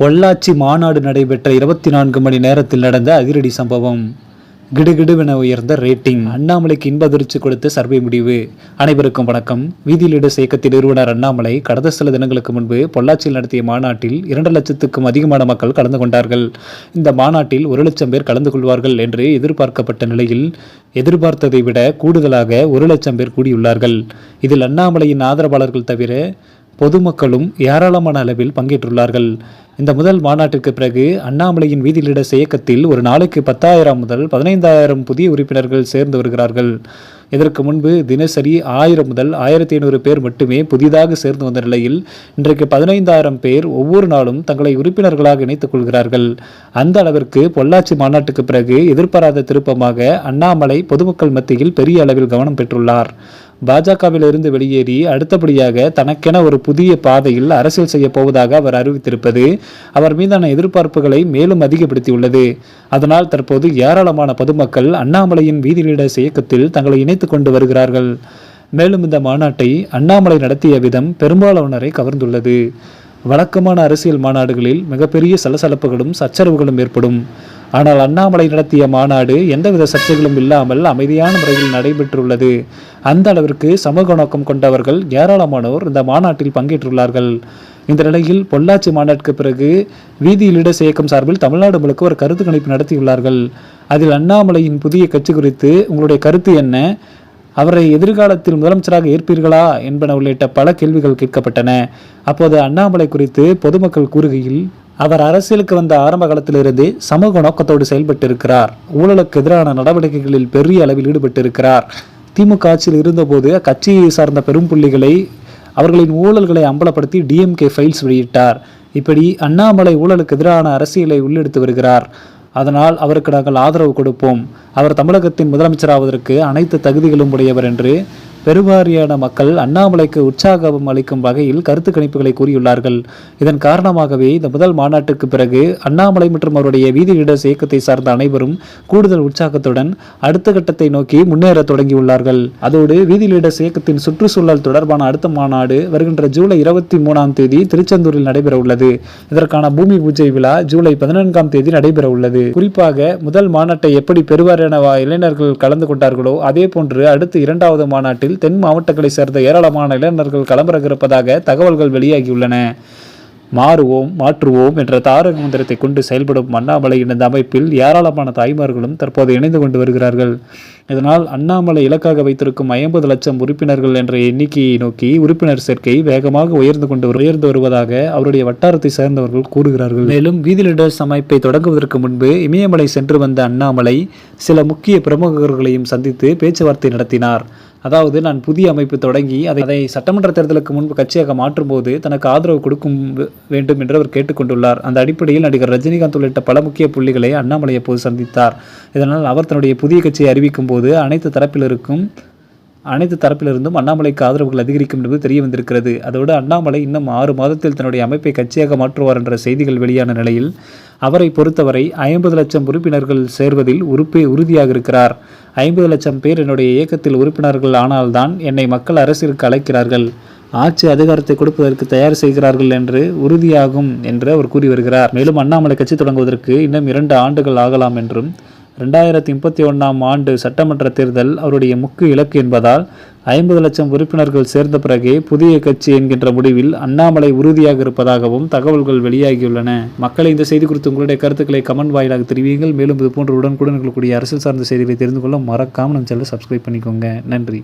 பொள்ளாச்சி மாநாடு நடைபெற்ற 24 மணி நேரத்தில் நடந்த அதிரடி சம்பவம். கிடுகிடுவென உயர்ந்த ரேட்டிங். அண்ணாமலைக்கு இன்பதிர்ச்சி கொடுத்த சர்வே முடிவு. அனைவருக்கும் வணக்கம். வீதி லீடர்ஸ் இயக்கத்தின் நிறுவனர் அண்ணாமலை கடந்த சில தினங்களுக்கு முன்பு பொள்ளாச்சியில் நடத்திய மாநாட்டில் 2 லட்சத்துக்கும் அதிகமான மக்கள் கலந்து கொண்டார்கள். இந்த மாநாட்டில் 1 லட்சம் பேர் கலந்து கொள்வார்கள் என்று எதிர்பார்க்கப்பட்ட நிலையில் எதிர்பார்த்ததை விட கூடுதலாக 1 லட்சம் பேர் கூடியுள்ளார்கள். இதில் அண்ணாமலையின் ஆதரவாளர்கள் தவிர பொதுமக்களும் ஏராளமான அளவில் பங்கேற்றுள்ளார்கள். இந்த முதல் மாநாட்டிற்கு பிறகு அண்ணாமலையின் வீதி லீடர்ஸ் இயக்கத்தில் ஒரு நாளைக்கு 10,000 முதல் 15,000 புதிய உறுப்பினர்கள் சேர்ந்து வருகிறார்கள். இதற்கு முன்பு தினசரி 1000 முதல் 1500 பேர் மட்டுமே புதிதாக சேர்ந்து வந்த நிலையில் இன்றைக்கு 15,000 பேர் ஒவ்வொரு நாளும் தங்களை உறுப்பினர்களாக இணைத்துக் கொள்கிறார்கள். அந்த அளவிற்கு பொள்ளாச்சி மாநாட்டுக்கு பிறகு எதிர்பாராத திருப்பமாக அண்ணாமலை பொதுமக்கள் மத்தியில் பெரிய அளவில் கவனம் பெற்றுள்ளார். பாஜகவில் இருந்து வெளியேறி அடுத்தபடியாக தனக்கென ஒரு புதிய பாதையில் அரசியல் செய்ய போவதாக அவர் அறிவித்திருப்பது அவர் மீதான எதிர்பார்ப்புகளை மேலும் அதிகப்படுத்தியுள்ளது. அதனால் தற்போது ஏராளமான பொதுமக்கள் அண்ணாமலையின் வீதி லீடர்ஸ் இயக்கத்தில் தங்களை இணைத்துக் கொண்டு வருகிறார்கள். மேலும் இந்த மாநாட்டை அண்ணாமலை நடத்திய விதம் பெரும்பாலானோரை கவர்ந்துள்ளது. வழக்கமான அரசியல் மாநாடுகளில் மிகப்பெரிய சலசலப்புகளும் சச்சரவுகளும் ஏற்படும். ஆனால் அண்ணாமலை நடத்திய மாநாடு எந்தவித சர்ச்சைகளும் இல்லாமல் அமைதியான முறையில் நடைபெற்றுள்ளது. அந்த அளவிற்கு சமூக நோக்கம் கொண்டவர்கள் ஏராளமானோர் இந்த மாநாட்டில் பங்கேற்றுள்ளார்கள். இந்த நிலையில் பொள்ளாச்சி மாநாட்டுக்கு பிறகு வீதி லீடர்ஸ் இயக்கம் சார்பில் தமிழ்நாடு முழுக்க ஒரு கருத்து கணிப்பு நடத்தியுள்ளார்கள். அதில் அண்ணாமலையின் புதிய கட்சி குறித்து உங்களுடைய கருத்து என்ன, அவரை எதிர்காலத்தில் முதலமைச்சராக ஏற்பீர்களா என்பன உள்ளிட்ட பல கேள்விகள் கேட்கப்பட்டன. அப்போது அண்ணாமலை குறித்து பொதுமக்கள் கூறுகையில், அவர் அரசியலுக்கு வந்த ஆரம்ப காலத்திலிருந்து சமூக நோக்கத்தோடு செயல்பட்டு இருக்கிறார். ஊழலுக்கு எதிரான நடவடிக்கைகளில் பெரிய அளவில் ஈடுபட்டு இருக்கிறார். திமுக ஆட்சியில் இருந்தபோது அக்கட்சியை சார்ந்த பெரும் புள்ளிகளை அவர்களின் ஊழல்களை அம்பலப்படுத்தி டிஎம்கே ஃபைல்ஸ் வெளியிட்டார். இப்படி அண்ணாமலை ஊழலுக்கு எதிரான அரசியலை உள்ளெடுத்து வருகிறார். அதனால் அவருக்கு நாங்கள் ஆதரவு கொடுப்போம். அவர் தமிழகத்தின் முதலமைச்சராவதற்கு அனைத்து தகுதிகளும் உடையவர் என்று பெருவாரியான மக்கள் அண்ணாமலைக்கு உற்சாகம் அளிக்கும் வகையில் கருத்து கணிப்புகளை கூறியுள்ளார்கள். இதன் காரணமாகவே இந்த முதல் மாநாட்டுக்கு பிறகு அண்ணாமலை மற்றும் அவருடைய வீதி லீடர்ஸ் இயக்கத்தை சார்ந்த அனைவரும் கூடுதல் உற்சாகத்துடன் அடுத்த கட்டத்தை நோக்கி முன்னேற தொடங்கியுள்ளார்கள். அதோடு வீதி லீடர்ஸ் இயக்கத்தின் சுற்றுச்சூழல் தொடர்பான அடுத்த மாநாடு வருகின்ற ஜூலை 23ஆம் தேதி திருச்செந்தூரில் நடைபெற உள்ளது. இதற்கான பூமி பூஜை விழா ஜூலை 14ஆம் தேதி நடைபெற உள்ளது. குறிப்பாக முதல் மாநாட்டை எப்படி பெருவாரியான இளைஞர்கள் கலந்து கொண்டார்களோ அதே போன்று அடுத்து 2வது மாநாட்டில் தென் மாவட்டங்களை சேர்ந்த ஏராளமான இளைஞர்கள் களமிறங்கியிருப்பதாக தகவல்கள் வெளியாகியுள்ளன. மாறுவோம் மாற்றுவோம் என்ற தாரக மந்திரத்தை கொண்டு செயல்படும் அண்ணாமலையின் இந்த அமைப்பில் ஏராளமான தாய்மார்களும் தற்போது இணைந்து கொண்டு வருகிறார்கள். இதனால் அண்ணாமலை இலக்காக வைத்திருக்கும் 50 லட்சம் உறுப்பினர்கள் என்ற எண்ணிக்கையை நோக்கி உறுப்பினர் சேர்க்கை வேகமாக உயர்ந்து வருவதாக அவருடைய வட்டாரத்தை சேர்ந்தவர்கள் கூறுகிறார்கள். மேலும் வீதி லீடர்ஸ் அமைப்பை தொடங்குவதற்கு முன்பு இமயமலை சென்று வந்த அண்ணாமலை சில முக்கிய பிரமுகர்களையும் சந்தித்து பேச்சுவார்த்தை நடத்தினார். அதாவது, நான் புதிய அமைப்பு தொடங்கி அதை சட்டமன்ற தேர்தலுக்கு முன்பு கட்சியாக மாற்றும் போது தனக்கு ஆதரவு கொடுக்கும் வேண்டும் என்று அவர் கேட்டுக்கொண்டுள்ளார். அந்த அடிப்படையில் நடிகர் ரஜினிகாந்த் உள்ளிட்ட பல முக்கிய புள்ளிகளை அண்ணாமலை அப்போது சந்தித்தார். இதனால் அவர் தன்னுடைய புதிய கட்சியை அறிவிக்கும் போது அனைத்து தரப்பிலிருந்தும் அண்ணாமலைக்கு ஆதரவுகள் அதிகரிக்கும் என்பது தெரிய வந்திருக்கிறது. அதோடு அண்ணாமலை இன்னும் 6 மாதத்தில் தன்னுடைய அமைப்பை கட்சியாக மாற்றுவார் என்ற செய்திகள் வெளியான நிலையில் அவரை பொறுத்தவரை 50 லட்சம் உறுப்பினர்கள் சேர்வதில் உறுதியாக இருக்கிறார். 50 லட்சம் பேர் என்னுடைய இயக்கத்தில் உறுப்பினர்கள் ஆனால்தான் என்னை மக்கள் அரசியலுக்கு அழைக்கிறார்கள், ஆட்சி அதிகாரத்தை கொடுப்பதற்கு தயார் செய்கிறார்கள் என்று உறுதியாகும் என்று அவர் கூறி வருகிறார். மேலும் அண்ணாமலை கட்சி தொடங்குவதற்கு இன்னும் 2 ஆண்டுகள் ஆகலாம் என்றும் 2031ஆம் ஆண்டு சட்டமன்ற தேர்தல் அவருடைய முக்கிய இலக்கு என்பதால் 50 லட்சம் உறுப்பினர்கள் சேர்ந்த பிறகே புதிய கட்சி என்கின்ற முடிவில் அண்ணாமலை உறுதியாக இருப்பதாகவும் தகவல்கள் வெளியாகியுள்ளன. மக்களை இந்த செய்தி குறித்து உங்களுடைய கருத்துக்களை கமெண்ட் வாயிலாக தெரிவியுங்கள். மேலும் இது போன்ற உடனுக்குடன் இருக்கக்கூடிய அரசியல் சார்ந்த செய்திகளை தெரிந்து கொள்ள மறக்காமல் நம்ம சேனலை சப்ஸ்கிரைப் பண்ணிக்கோங்க. நன்றி.